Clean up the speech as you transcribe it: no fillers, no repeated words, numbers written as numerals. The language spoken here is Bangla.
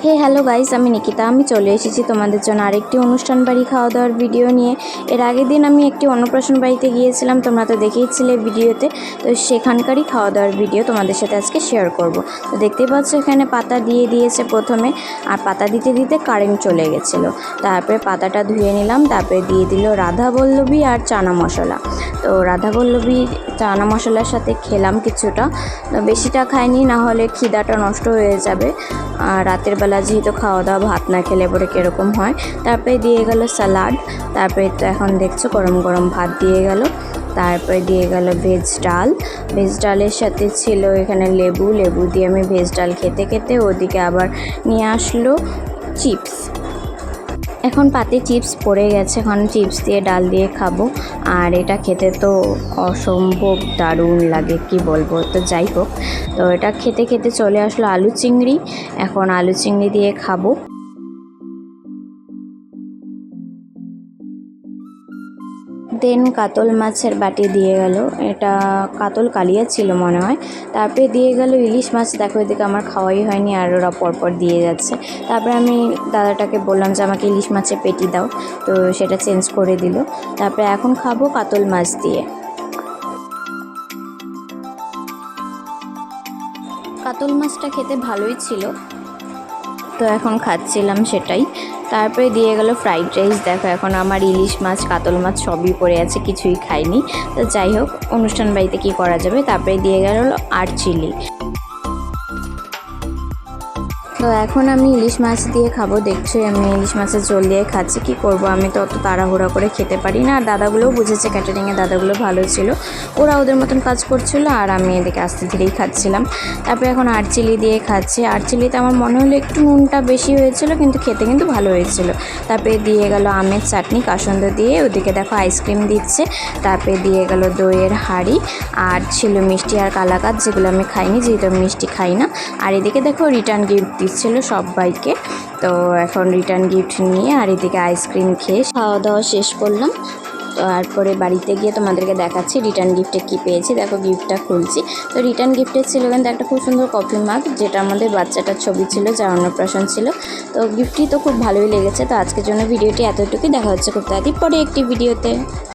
হে হ্যালো গাইস, আমি নিকিতা। আমি চলে এসেছি তোমাদের জন্য আরেকটি অনুষ্ঠান বাড়ি খাওয়া দাওয়ার ভিডিও নিয়ে। এর আগের দিন আমি একটি অন্নপ্রাশন বাড়িতে গিয়েছিলাম, তোমরা তো দেখেইছিলে ভিডিওতে। তো সেখানকারই খাওয়া দাওয়ার ভিডিও তোমাদের সাথে আজকে শেয়ার করব। তো দেখতেই পাচ্ছ এখানে পাতা দিয়ে দিয়েছে প্রথমে, আর পাতা দিতে দিতে কারেন্ট চলে গেছিলো। তারপরে পাতাটা ধুয়ে নিলাম, তারপরে দিয়ে দিল রাধাবল্লভী আর চানা মশলা। তো রাধাবল্লভী চানা মশলার সাথে খেলাম কিছুটা, বেশিটা খাইনি, না হলে খিদাটা নষ্ট হয়ে যাবে। আর রাতের বেলা যেহেতু খাওয়া দাওয়া ভাত না খেলে পরে কীরকম হয়। তারপরে দিয়ে গেল স্যালাড, তারপরে তো এখন দেখছো গরম গরম ভাত দিয়ে গেল। তারপরে দিয়ে গেল ভেজ ডাল। ভেজ ডালের সাথে ছিল এখানে লেবু দিয়ে আমি ভেজ ডাল খেতে খেতে ওদিকে আবার নিয়ে আসলো চিপস। এখন পাতে চিপস পড়ে গেছে, এখন চিপস দিয়ে ডাল দিয়ে খাবো। আর এটা খেতে তো অসম্ভব দারুণ লাগে, কি বলবো। তো যাই হোক, তো এটা খেতে খেতে চলে আসলো আলু চিংড়ি। এখন আলু চিংড়ি দিয়ে খাবো। দেন কাতল মাছের বাটি দিয়ে গেল, এটা কাতল কালিয়া ছিল মনে হয়। তারপরে দিয়ে গেল ইলিশ মাছ। দেখো এদিকে আমার খাওয়াই হয়নি আর ওরা পরপর দিয়ে যাচ্ছে। তারপরে আমি দাদাটাকে বললাম যে আমাকে ইলিশ মাছের পেটি দাও, তো সেটা চেঞ্জ করে দিল। তারপরে এখন খাবো কাতল মাছ দিয়ে। কাতল মাছটা খেতে ভালোই ছিল, তো এখন খাচ্ছিলাম সেটাই। তারপরে দিয়ে গেল ফ্রাইড রাইস। দেখো এখন আমার ইলিশ মাছ কাতল মাছ সবই পড়ে আছে, কিছুই খাইনি। তো যাই হোক, অনুষ্ঠান বাড়িতে কী করা যাবে। তারপরে দিয়ে গেল আর চিলি। তো এখন আমি ইলিশ মাছ দিয়ে খাবো। দেখছি আমি ইলিশ মাছের ঝোল দিয়ে খাচ্ছি, কি করব, আমি তো অত তাড়াহুড়া করে খেতে পারি না। আর দাদাগুলোও বুঝেছে, ক্যাটারিংয়ে দাদাগুলো ভালো ছিল, ওরা ওদের মতন কাজ করছিল, আর আমি এদিকে আস্তে ধীরেই খাচ্ছিলাম। তারপরে এখন আর চিলি দিয়ে খাচ্ছি। আর চিলিতে আমার মনে হলো একটু নুনটা বেশি হয়েছিল, কিন্তু খেতে কিন্তু ভালো হয়েছিল। তারপরে দিয়ে গেল আমের চাটনি কাসন্দ দিয়ে। ওদিকে দেখো আইসক্রিম দিচ্ছে। তারপরে দিয়ে গেল দইয়ের হাঁড়ি, আর ছিল মিষ্টি আর কালাকাঁদ, যেগুলো আমি খাইনি যেহেতু আমি মিষ্টি খাই না। আর এদিকে দেখো রিটার্ন গিফট দিচ্ছিল সবাইকে। তো এখন রিটার্ন গিফট নিয়ে আর এদিকে আইসক্রিম খেয়ে খাওয়া দাওয়া শেষ করলাম। তারপরে বাড়িতে গিয়ে তোমাদেরকে দেখাচ্ছি রিটার্ন গিফটে কী পেয়েছি। দেখো গিফটটা খুলছি। তো রিটার্ন গিফটে ছিল কিন্তু একটা খুব সুন্দর কফি মাগ, যেটা আমাদের বাচ্চাটার ছবি ছিল, যার অন্নপ্রাশন ছিল। তো গিফটটি তো খুব ভালোই লেগেছে। তো আজকের জন্য ভিডিওটি এতটুকুই, দেখা হচ্ছে খুব তাড়াতাড়ি পরে একটি ভিডিওতে।